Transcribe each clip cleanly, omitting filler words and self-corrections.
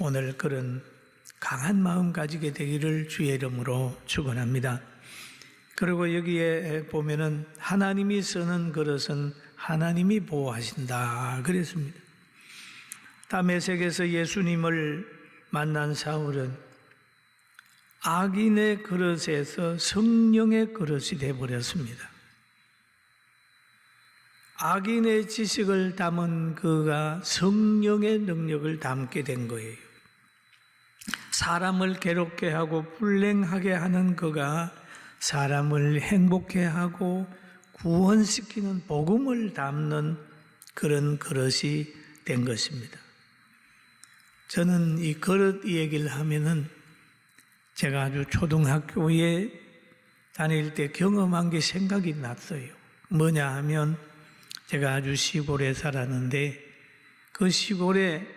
오늘 그런 강한 마음 가지게 되기를 주의 이름으로 축원합니다. 그리고 여기에 보면은 하나님이 쓰는 그릇은 하나님이 보호하신다 그랬습니다. 다메섹에서 예수님을 만난 사울은 악인의 그릇에서 성령의 그릇이 되어버렸습니다. 악인의 지식을 담은 그가 성령의 능력을 담게 된 거예요. 사람을 괴롭게 하고 불행하게 하는 그가 사람을 행복해 하고 구원시키는 복음을 담는 그런 그릇이 된 것입니다. 저는 이 그릇 얘기를 하면은 제가 아주 초등학교에 다닐 때 경험한 게 생각이 났어요. 뭐냐 하면 제가 아주 시골에 살았는데 그 시골에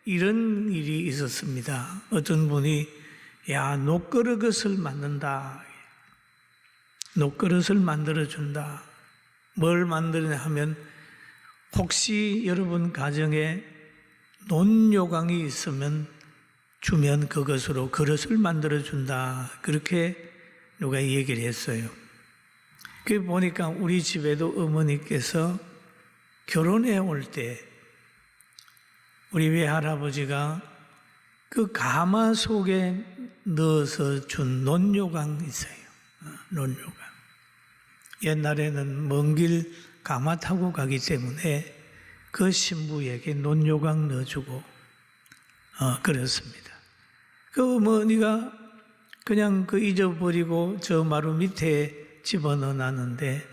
이런 일이 있었습니다. 어떤 분이 녹그릇을 만든다. 녹그릇을 만들어준다. 뭘 만드냐 하면 혹시 여러분 가정에 논요강이 있으면 주면 그것으로 그릇을 만들어준다. 그렇게 누가 얘기를 했어요. 그 보니까 우리 집에도 어머니께서 결혼해 올 때 우리 외할아버지가 그 가마 속에 넣어서 준 논요강 있어요. 논요강. 옛날에는 먼 길 가마 타고 가기 때문에 그 신부에게 논요강 넣어주고 그렇습니다. 그 어머니가 그냥 그 잊어버리고 저 마루 밑에 집어넣어놨는데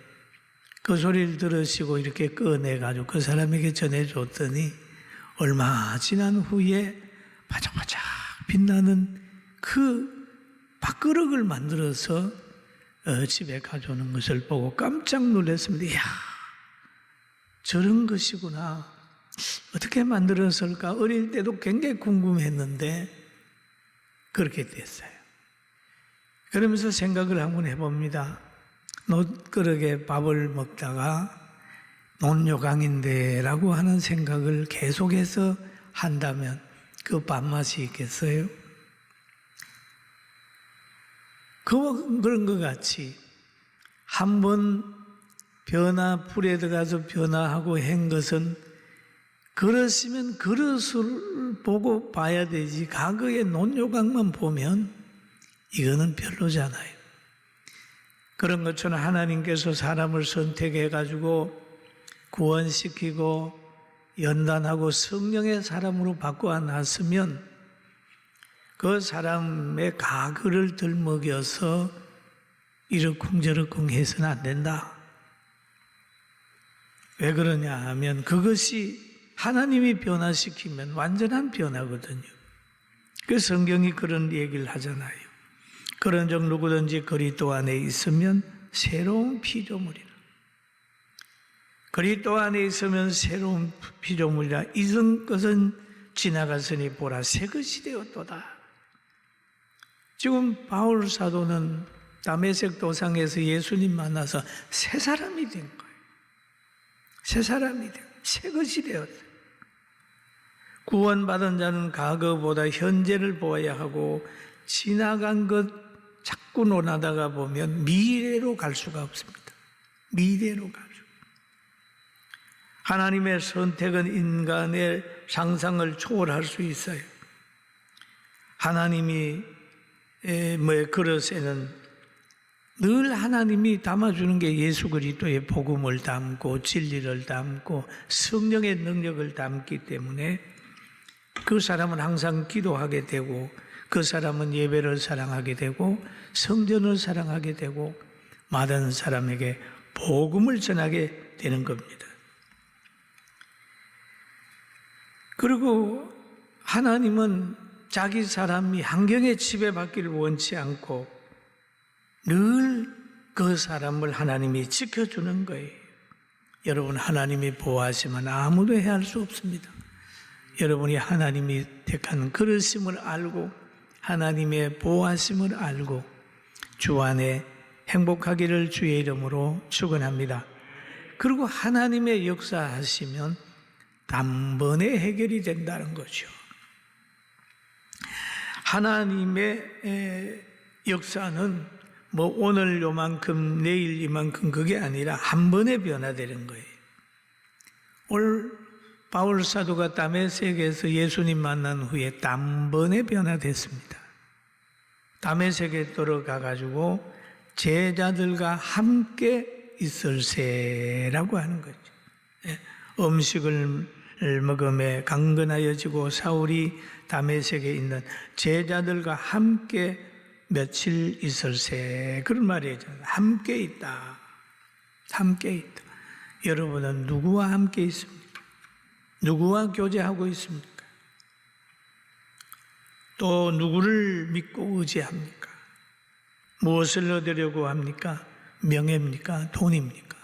그 소리를 들으시고 이렇게 꺼내가지고 그 사람에게 전해줬더니 얼마 지난 후에 바짝바짝 빛나는 그 밥그릇을 만들어서 집에 가져오는 것을 보고 깜짝 놀랐습니다. 이야, 저런 것이구나. 어떻게 만들었을까? 어릴 때도 굉장히 궁금했는데 그렇게 됐어요. 그러면서 생각을 한번 해봅니다. 논그릇에 밥을 먹다가 논요강인데 라고 하는 생각을 계속해서 한다면 그 밥맛이 있겠어요? 그런 것 같이 한번 불에 들어가서 변화하고 한 것은 그렇으면 그릇을 보고 봐야 되지 과거의 논요강만 보면 이거는 별로잖아요. 그런 것처럼 하나님께서 사람을 선택해가지고 구원시키고 연단하고 성령의 사람으로 바꿔놨으면 그 사람의 가글을 들먹여서 이러쿵저러쿵 해서는 안 된다. 왜 그러냐 하면 그것이 하나님이 변화시키면 완전한 변화거든요. 그 성경이 그런 얘기를 하잖아요. 그런 적 누구든지 그리스도 안에 있으면 새로운 피조물이라. 그리스도 안에 있으면 새로운 피조물이라. 이전 것은 지나갔으니 보라 새 것이 되었도다. 지금 바울 사도는 다메섹 도상에서 예수님 만나서 새 사람이 된 거예요. 새 사람이 된, 새 것이 되었어요. 구원받은 자는 과거보다 현재를 보아야 하고 지나간 것 자꾸 논하다가 보면 미래로 갈 수가 없습니다. 미래로 갈 수. 하나님의 선택은 인간의 상상을 초월할 수 있어요. 하나님이 그릇에는 늘 하나님이 담아주는 게 예수 그리스도의 복음을 담고 진리를 담고 성령의 능력을 담기 때문에 그 사람은 항상 기도하게 되고 그 사람은 예배를 사랑하게 되고 성전을 사랑하게 되고 많은 사람에게 복음을 전하게 되는 겁니다. 그리고 하나님은 자기 사람이 환경에 지배받기를 원치 않고 늘 그 사람을 하나님이 지켜주는 거예요. 여러분, 하나님이 보호하시면 아무도 해할 수 없습니다. 여러분이 하나님이 택한 그릇임을 알고 하나님의 보호하심을 알고 주 안에 행복하기를 주의 이름으로 축원합니다. 그리고 하나님의 역사하시면 단번에 해결이 된다는 거죠. 하나님의 역사는 뭐 오늘 요만큼 내일 이만큼 그게 아니라 한 번에 변화되는 거예요. 오늘 바울 사도가 다메섹에서 예수님 만난 후에 단번에 변화됐습니다. 다메섹에 들어가 가지고 제자들과 함께 있을세라고 하는 거죠. 음식을 먹음에 강건하여지고 사울이 다메섹에 있는 제자들과 함께 며칠 있을세, 그런 말이에요. 함께 있다. 함께 있다. 여러분은 누구와 함께 있습니까? 누구와 교제하고 있습니까? 또 누구를 믿고 의지합니까? 무엇을 얻으려고 합니까? 명예입니까? 돈입니까?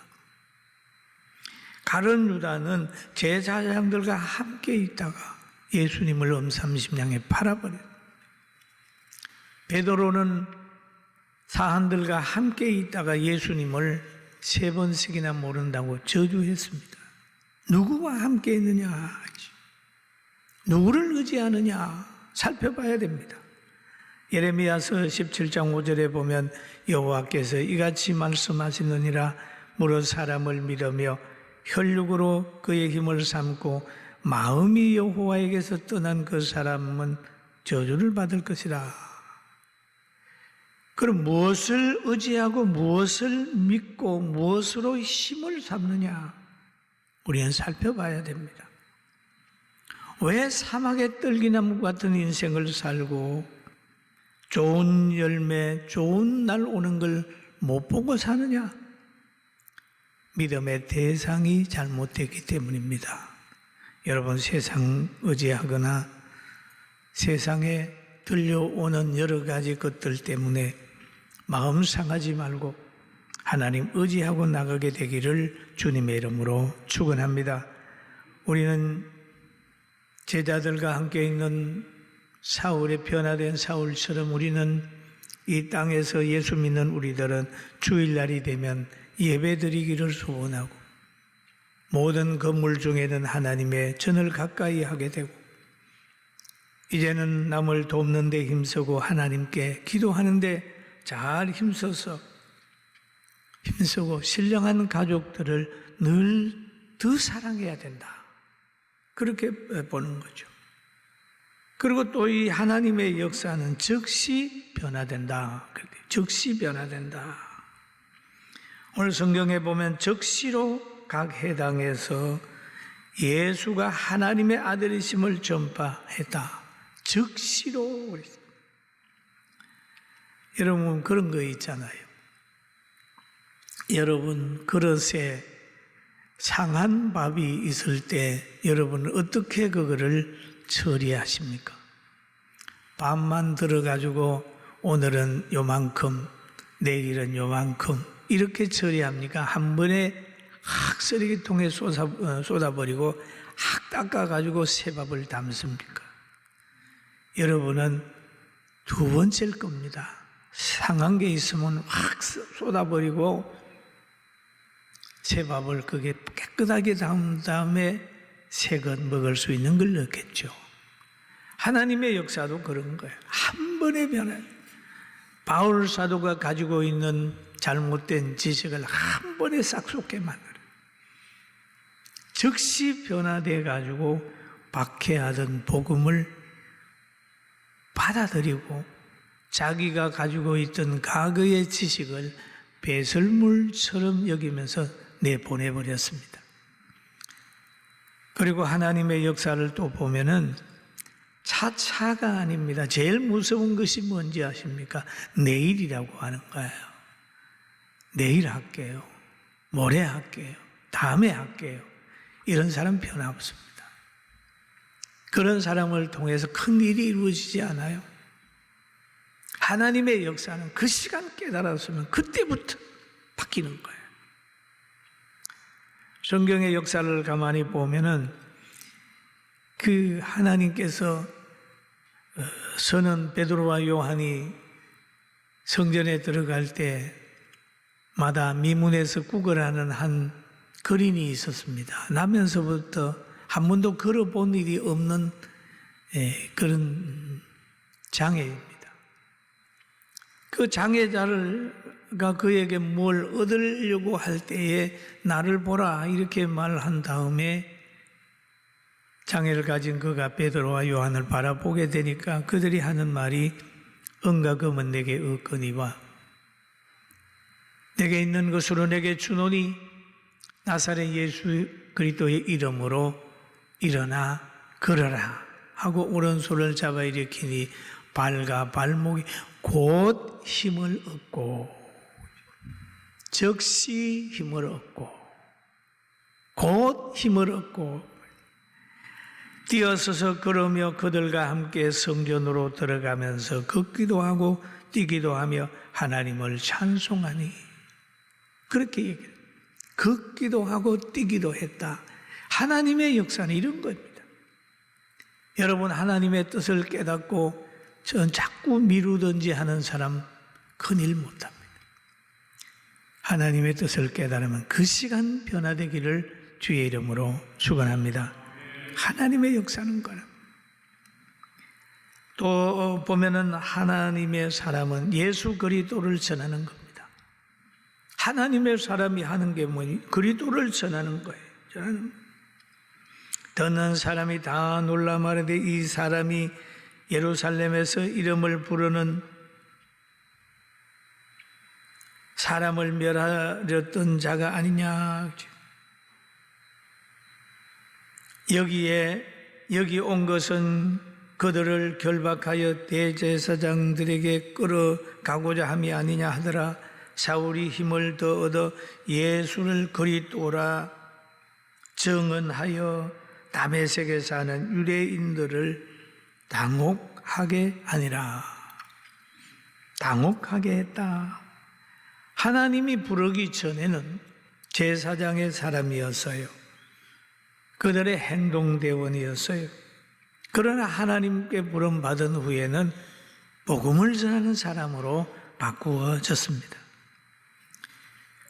가룟 유다는 제사장들과 함께 있다가 예수님을 엄삼심냥에 팔아버렸어요. 베드로는 사한들과 함께 있다가 예수님을 3번씩이나 모른다고 저주했습니다. 누구와 함께 있느냐? 누구를 의지하느냐? 살펴봐야 됩니다. 예레미야서 17장 5절에 보면 여호와께서 이같이 말씀하시느니라. 무릇 사람을 믿으며 혈육으로 그의 힘을 삼고 마음이 여호와에게서 떠난 그 사람은 저주를 받을 것이라. 그럼 무엇을 의지하고 무엇을 믿고 무엇으로 힘을 삼느냐? 우리는 살펴봐야 됩니다. 왜 사막의 떨기나무 같은 인생을 살고 좋은 열매, 좋은 날 오는 걸 못 보고 사느냐? 믿음의 대상이 잘못됐기 때문입니다. 여러분, 세상 의지하거나 세상에 들려오는 여러 가지 것들 때문에 마음 상하지 말고 하나님 의지하고 나가게 되기를 주님의 이름으로 축원합니다. 우리는 제자들과 함께 있는 사울의 변화된 사울처럼 우리는 이 땅에서 예수 믿는 우리들은 주일날이 되면 예배드리기를 소원하고 모든 건물 중에는 하나님의 전을 가까이 하게 되고 이제는 남을 돕는 데 힘쓰고 하나님께 기도하는데 잘 힘쓰고 신령한 가족들을 늘 더 사랑해야 된다. 그렇게 보는 거죠. 그리고 또 이 하나님의 역사는 즉시 변화된다. 즉시 변화된다. 오늘 성경에 보면 즉시로 각 해당에서 예수가 하나님의 아들이심을 전파했다. 즉시로. 여러분, 그런 거 있잖아요. 여러분 그릇에 상한 밥이 있을 때 여러분은 어떻게 그거를 처리하십니까? 밥만 들어가지고 오늘은 요만큼, 내일은 요만큼 이렇게 처리합니까? 한 번에 확 쓰레기통에 쏟아버리고 확 닦아가지고 새 밥을 담습니까? 여러분은 두 번째일 겁니다. 상한 게 있으면 확 쏟아버리고 새 밥을 그게 깨끗하게 담은 다음에 새 것 먹을 수 있는 걸 넣겠죠. 하나님의 역사도 그런 거예요. 한 번에 변해. 바울 사도가 가지고 있는 잘못된 지식을 한 번에 싹 쏟게 만들어요. 즉시 변화돼 가지고 박해하던 복음을 받아들이고 자기가 가지고 있던 과거의 지식을 배설물처럼 여기면서 내보내버렸습니다. 그리고 하나님의 역사를 또 보면은 차차가 아닙니다. 제일 무서운 것이 뭔지 아십니까? 내일이라고 하는 거예요. 내일 할게요. 모레 할게요. 다음에 할게요. 이런 사람 변함없습니다. 그런 사람을 통해서 큰 일이 이루어지지 않아요. 하나님의 역사는 그 시간 깨달았으면 그때부터 바뀌는 거예요. 성경의 역사를 가만히 보면은 그 하나님께서 선은 베드로와 요한이 성전에 들어갈 때마다 미문에서 구걸하는 한 거린이 있었습니다. 나면서부터 한 번도 걸어본 일이 없는 그런 장애입니다. 그 장애자가 그에게 뭘 얻으려고 할 때에 나를 보라 이렇게 말한 다음에 장애를 가진 그가 베드로와 요한을 바라보게 되니까 그들이 하는 말이 은과 금은 내게 없거니와 내게 있는 것으로 내게 주노니 나사렛 예수 그리스도의 이름으로 일어나 걸어라 하고 오른손을 잡아 일으키니 발과 발목이 곧 힘을 얻고 즉시 힘을 얻고 곧 힘을 얻고 뛰어서서 걸으며 그들과 함께 성전으로 들어가면서 걷기도 하고 뛰기도 하며 하나님을 찬송하니 그렇게 얘기해요. 걷기도 하고 뛰기도 했다. 하나님의 역사는 이런 겁니다. 여러분 하나님의 뜻을 깨닫고 전 자꾸 미루든지 하는 사람 큰일 못합니다. 하나님의 뜻을 깨달으면 그 시간 변화되기를 주의 이름으로 축원합니다. 하나님의 역사는 거라. 또 보면은 하나님의 사람은 예수 그리스도를 전하는 겁니다. 하나님의 사람이 하는 게 뭐니? 그리스도를 전하는 거예요. 전하는. 듣는 사람이 다 놀라 말하되 이 사람이 예루살렘에서 이름을 부르는 사람을 멸하렸던 자가 아니냐. 여기 온 것은 그들을 결박하여 대제사장들에게 끌어가고자 함이 아니냐 하더라. 사울이 힘을 더 얻어 예수를 그리스도라 증언하여 다메섹에 사는 유대인들을 당혹하게 하니라. 당혹하게 했다. 하나님이 부르기 전에는 제사장의 사람이었어요. 그들의 행동대원이었어요. 그러나 하나님께 부름받은 후에는 복음을 전하는 사람으로 바꾸어졌습니다.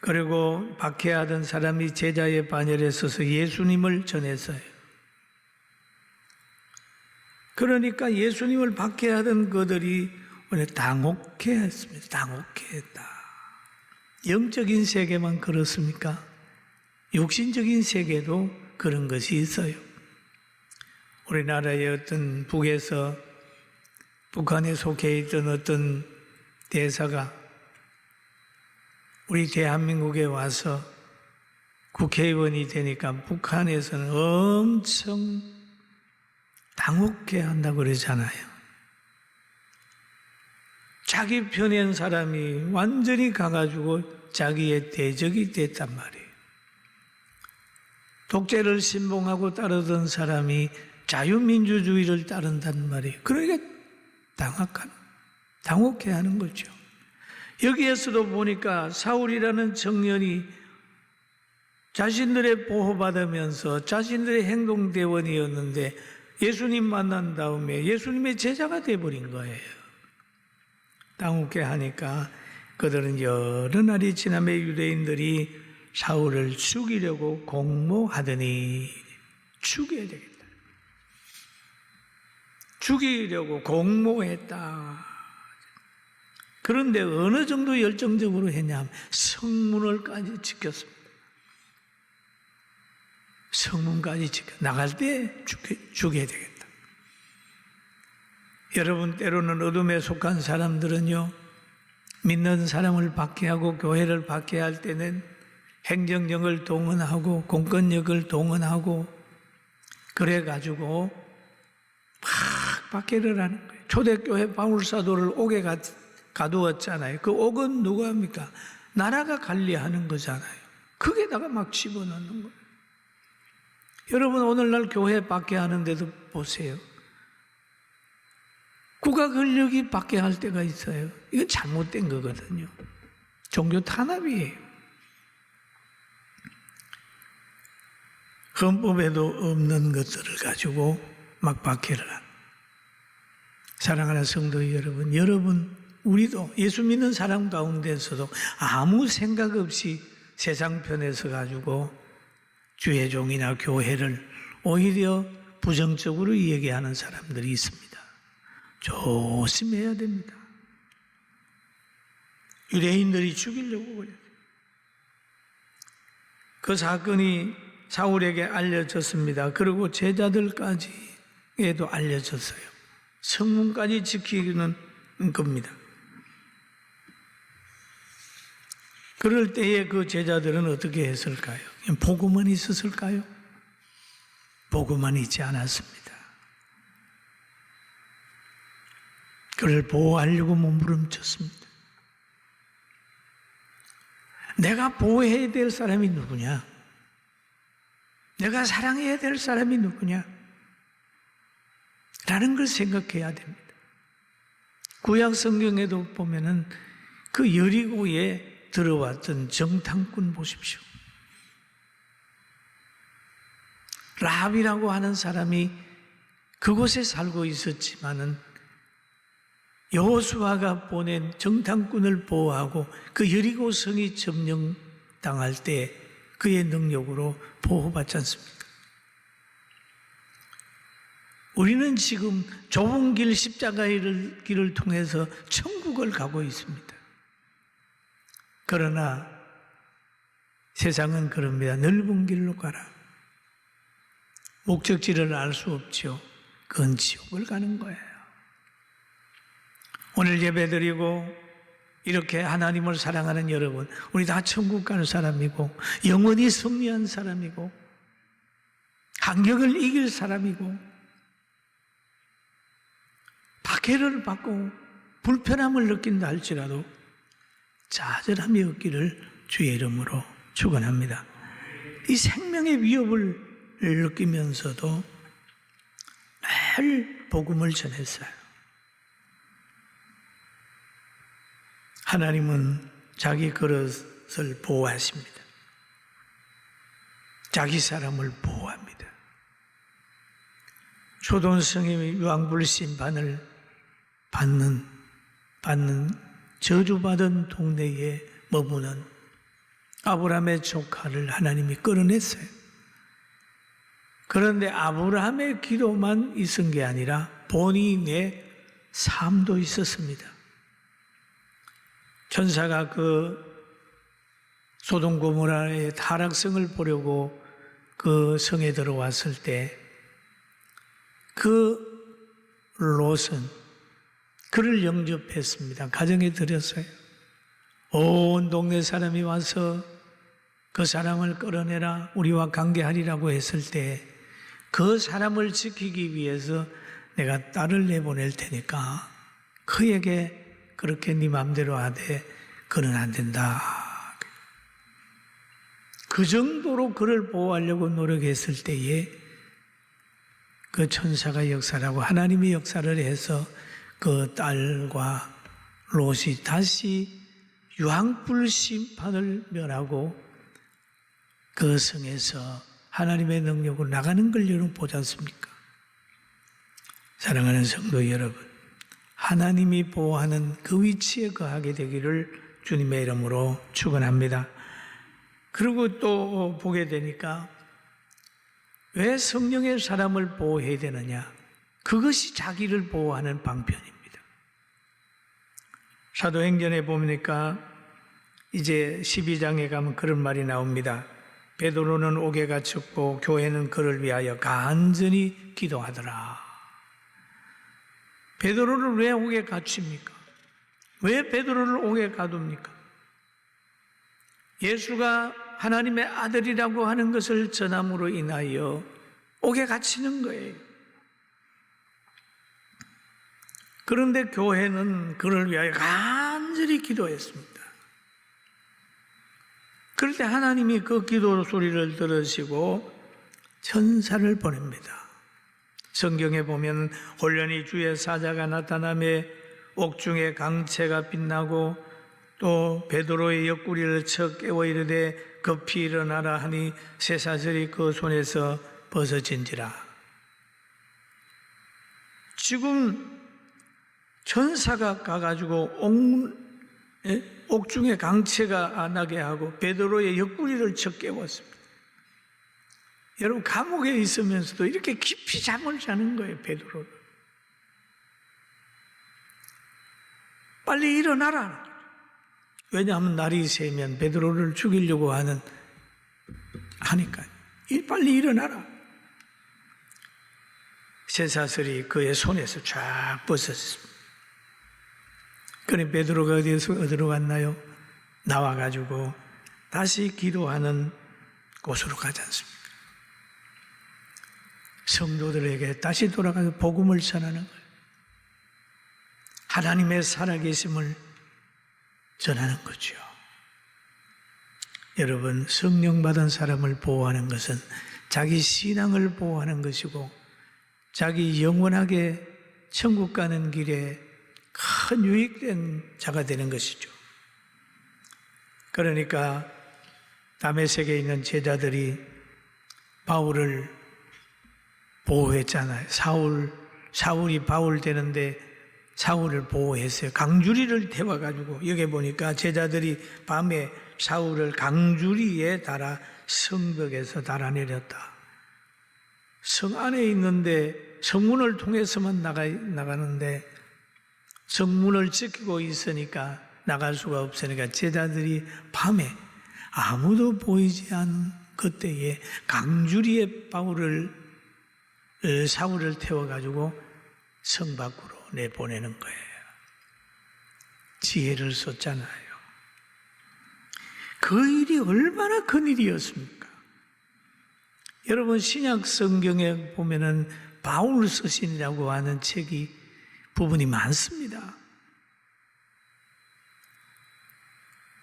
그리고 박해하던 사람이 제자의 반열에 서서 예수님을 전했어요. 그러니까 예수님을 박해하던 그들이 당혹해했습니다. 당혹해했다. 영적인 세계만 그렇습니까? 육신적인 세계도 그런 것이 있어요. 우리나라의 어떤 북에서 북한에 속해 있던 어떤 대사가 우리 대한민국에 와서 국회의원이 되니까 북한에서는 엄청 당혹해 한다고 그러잖아요. 자기 편인 사람이 완전히 가가지고 자기의 대적이 됐단 말이에요. 독재를 신봉하고 따르던 사람이 자유민주주의를 따른단 말이에요. 그러니까 당혹해 하는 거죠. 여기에서도 보니까 사울이라는 청년이 자신들의 보호받으면서 자신들의 행동대원이었는데 예수님 만난 다음에 예수님의 제자가 되어버린 거예요. 당혹해 하니까 그들은 여러 날이 지나며 유대인들이 사울을 죽이려고 공모하더니 죽여야 되겠다. 죽이려고 공모했다. 그런데 어느 정도 열정적으로 했냐면 성문을까지 지켰습니다. 성문까지 지켜 나갈 때 죽여야 되겠다. 여러분 때로는 어둠에 속한 사람들은요 믿는 사람을 박해하고 교회를 박해할 때는 행정력을 동원하고 공권력을 동원하고 그래가지고 막 박해를 하는 거예요. 초대교회 바울사도를 옥에 가두었잖아요. 그 옥은 누가 합니까? 나라가 관리하는 거잖아요. 거기에다가 막 집어넣는 거예요. 여러분 오늘날 교회 박해하는데도 보세요. 국가 권력이 박해할 때가 있어요. 이건 잘못된 거거든요. 종교 탄압이에요. 헌법에도 없는 것들을 가지고 막 박해를 한. 사랑하는 성도 여러분, 우리도 예수 믿는 사람 가운데서도 아무 생각 없이 세상 편에 서 가지고 주의 종이나 교회를 오히려 부정적으로 얘기하는 사람들이 있습니다. 조심해야 됩니다. 유대인들이 죽이려고 그래요. 그 사건이 사울에게 알려졌습니다. 그리고 제자들까지에도 알려졌어요. 성문까지 지키는 겁니다. 그럴 때에 그 제자들은 어떻게 했을까요? 보고만 있었을까요? 보고만 있지 않았습니다. 그를 보호하려고 몸부림쳤습니다. 내가 보호해야 될 사람이 누구냐? 내가 사랑해야 될 사람이 누구냐? 라는 걸 생각해야 됩니다. 구약 성경에도 보면은 그 여리고에 들어왔던 정탐꾼 보십시오. 라합이라고 하는 사람이 그곳에 살고 있었지만은 여호수아가 보낸 정탐꾼을 보호하고 그 여리고 성이 점령당할 때 그의 능력으로 보호받지 않습니까? 우리는 지금 좁은 길 십자가의 길을 통해서 천국을 가고 있습니다. 그러나 세상은 그럽니다. 넓은 길로 가라. 목적지를 알 수 없죠. 그건 지옥을 가는 거예요. 오늘 예배드리고 이렇게 하나님을 사랑하는 여러분, 우리 다 천국 가는 사람이고 영원히 승리한 사람이고 환경을 이길 사람이고 박해를 받고 불편함을 느낀다 할지라도 좌절함이 없기를 주의 이름으로 축원합니다. 이 생명의 위협을 느끼면서도 매일 복음을 전했어요. 하나님은 자기 그릇을 보호하십니다. 자기 사람을 보호합니다. 초돈성의 유황불 심판을 받는 저주받은 동네에 머무는 아브라함의 조카를 하나님이 끌어냈어요. 그런데 아브라함의 기도만 있은 게 아니라 본인의 삶도 있었습니다. 천사가 그 소돔 고모라의 타락성을 보려고 그 성에 들어왔을 때 그 롯은 그를 영접했습니다. 가정에 들였어요. 온 동네 사람이 와서 그 사람을 끌어내라, 우리와 관계하리라고 했을 때 그 사람을 지키기 위해서 내가 딸을 내보낼 테니까 그에게 그렇게 네 마음대로 하되 그는 안 된다. 그 정도로 그를 보호하려고 노력했을 때에 그 천사가 역사하고 하나님이 역사를 해서 그 딸과 롯이 다시 유황불 심판을 면하고 그 성에서 하나님의 능력으로 나가는 걸 여러분 보지 않습니까? 사랑하는 성도 여러분, 하나님이 보호하는 그 위치에 거하게 되기를 주님의 이름으로 축원합니다. 그리고 또 보게 되니까 왜 성령의 사람을 보호해야 되느냐? 그것이 자기를 보호하는 방편입니다. 사도행전에 보니까 이제 12장에 가면 그런 말이 나옵니다. 베드로는 옥에 갇혔고 교회는 그를 위하여 간절히 기도하더라. 베드로를 왜 옥에 갇힙니까? 왜 베드로를 옥에 가둡니까? 예수가 하나님의 아들이라고 하는 것을 전함으로 인하여 옥에 갇히는 거예요. 그런데 교회는 그를 위하여 간절히 기도했습니다. 그럴 때 하나님이 그 기도 소리를 들으시고 천사를 보냅니다. 성경에 보면 혼련히 주의 사자가 나타나며 옥중에 강채가 빛나고 또 베드로의 옆구리를 쳐 깨워 이르되 급히 일어나라 하니 쇠사슬이 그 손에서 벗어진지라. 지금 천사가 가가지고 옥중에 강채가 나게 하고 베드로의 옆구리를 쳐 깨웠습니다. 여러분 감옥에 있으면서도 이렇게 깊이 잠을 자는 거예요. 베드로는. 빨리 일어나라. 왜냐하면 날이 새면 베드로를 죽이려고 하니까 빨리 일어나라. 쇠사슬이 그의 손에서 쫙 벗어졌습니다. 그런데 베드로가 어디로 갔나요? 나와가지고 다시 기도하는 곳으로 가지 않습니까? 성도들에게 다시 돌아가서 복음을 전하는 거예요. 하나님의 살아계심을 전하는 거죠. 여러분, 성령 받은 사람을 보호하는 것은 자기 신앙을 보호하는 것이고 자기 영원하게 천국 가는 길에 큰 유익된 자가 되는 것이죠. 그러니까 다메섹에 있는 제자들이 바울을 보호했잖아요. 사울이 바울 되는데 사울을 보호했어요. 강주리를 태워가지고 여기 보니까 제자들이 밤에 사울을 강주리에 달아 성벽에서 달아내렸다. 성 안에 있는데 성문을 통해서만 나가는데 성문을 지키고 있으니까 나갈 수가 없으니까 제자들이 밤에 아무도 보이지 않은 그때에 강주리에 사울을 태워가지고 성 밖으로 내보내는 거예요. 지혜를 썼잖아요. 그 일이 얼마나 큰 일이었습니까? 여러분, 신약 성경에 보면은 바울 서신이라고 하는 책이 부분이 많습니다.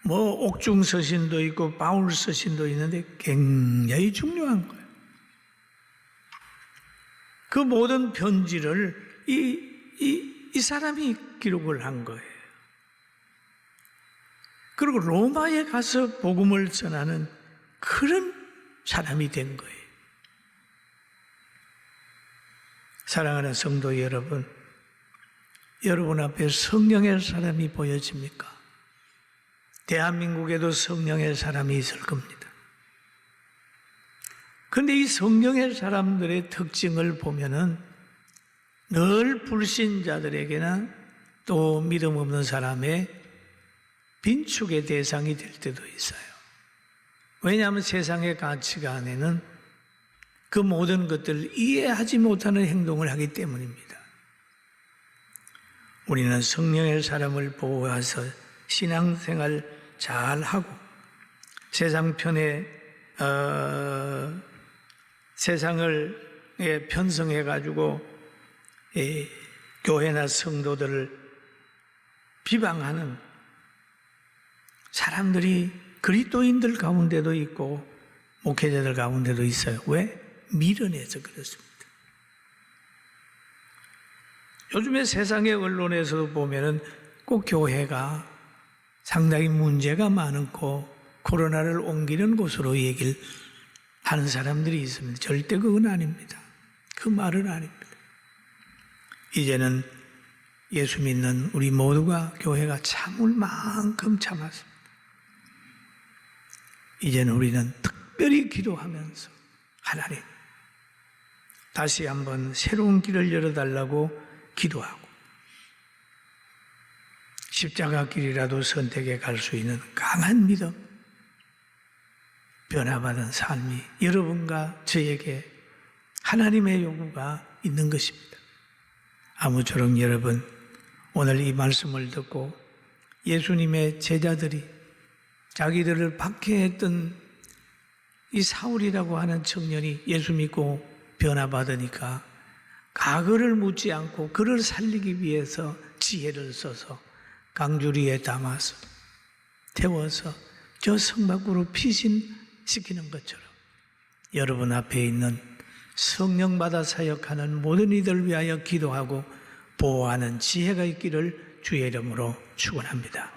옥중 서신도 있고 바울 서신도 있는데 굉장히 중요한 거예요. 그 모든 편지를 이 사람이 기록을 한 거예요. 그리고 로마에 가서 복음을 전하는 그런 사람이 된 거예요. 사랑하는 성도 여러분, 여러분 앞에 성령의 사람이 보여집니까? 대한민국에도 성령의 사람이 있을 겁니다. 그런데 이 성령의 사람들의 특징을 보면은 늘 불신자들에게나 또 믿음 없는 사람의 빈축의 대상이 될 때도 있어요. 왜냐하면 세상의 가치관에는 그 모든 것들을 이해하지 못하는 행동을 하기 때문입니다. 우리는 성령의 사람을 보호해서 신앙생활 잘하고 세상 편에 세상을 편성해가지고 교회나 성도들을 비방하는 사람들이 그리스도인들 가운데도 있고 목회자들 가운데도 있어요. 왜? 미련해서 그렇습니다. 요즘에 세상의 언론에서도 보면은 꼭 교회가 상당히 문제가 많고 코로나를 옮기는 곳으로 얘기를 하는 사람들이 있습니다. 절대 그건 아닙니다. 그 말은 아닙니다. 이제는 예수 믿는 우리 모두가 교회가 참을 만큼 참았습니다. 이제는 우리는 특별히 기도하면서 하나님 다시 한번 새로운 길을 열어달라고 기도하고 십자가 길이라도 선택해 갈 수 있는 강한 믿음, 변화받은 삶이 여러분과 저에게 하나님의 요구가 있는 것입니다. 아무쪼록 여러분, 오늘 이 말씀을 듣고 예수님의 제자들이 자기들을 박해했던 이 사울이라고 하는 청년이 예수 믿고 변화받으니까 과거를 묻지 않고 그를 살리기 위해서 지혜를 써서 강주리에 담아서 태워서 저 성 밖으로 피신시키는 것처럼 여러분 앞에 있는 성령 받아 사역하는 모든 이들 위하여 기도하고 보호하는 지혜가 있기를 주의 이름으로 축원합니다.